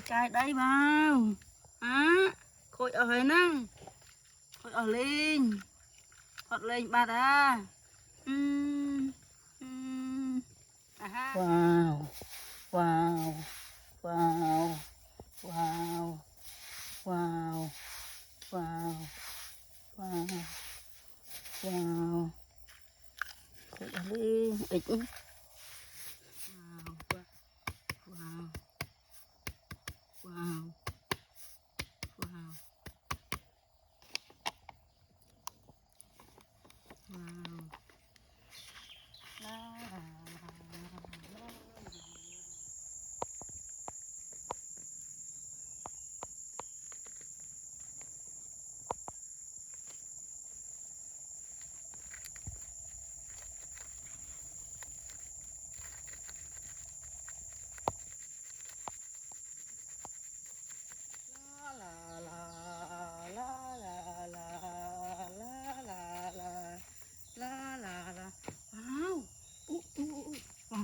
cài đây vào á khôi ở hơi năng khôi ở lên hot lên ba đã wow wow wow wow wow wow wow wow khôi ở lên ít wow wow wow wow wow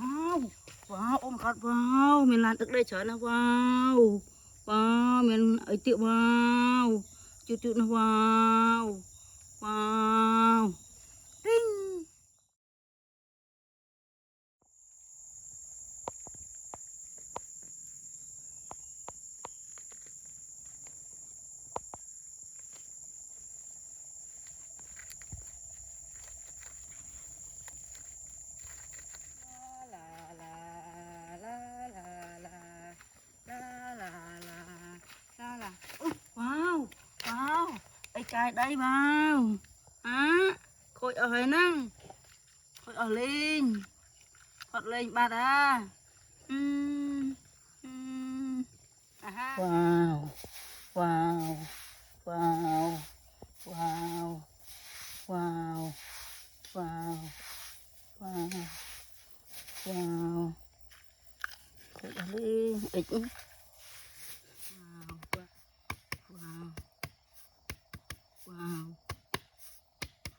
wow wow oh my god wow mình làm được đây trở nó wow wow mình ấy tiệu wow chút chút nó wow wow tinh wow wow ấy cài đây vào á khôi ở hơi năng khôi ở lên hot lên ba đã wow wow wow wow wow wow wow wow khôi ở lên ít wow wow wow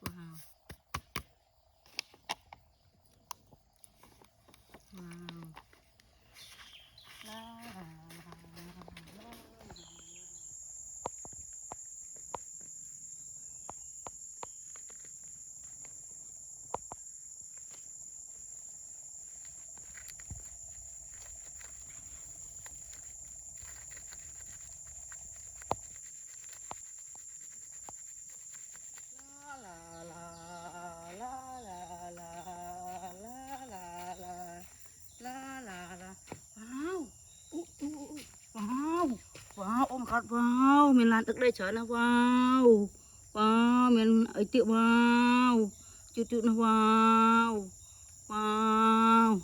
wow wow wow wow oh my god wow mình làm được đây trở nó wow wow mình ấy tiệu wow chút chút nó wow wow